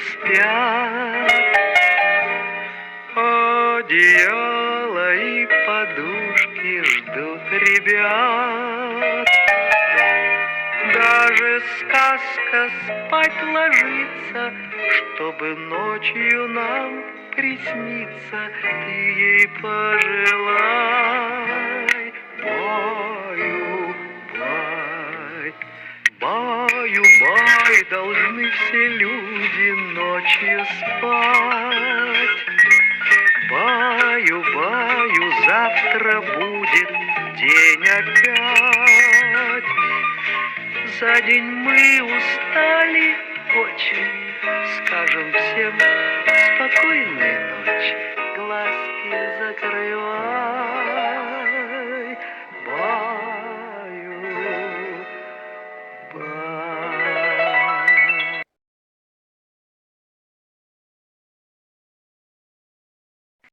спят. Одеяло и подушки ждут ребят. Даже сказка спать ложится, чтобы ночью нам присниться. Ты ей пожелай, баю-бай. Баю-бай, должны все люди ночью спать. Баю-баю, завтра будет день опять. За день мы устали очень, скажем всем спокойной ночи.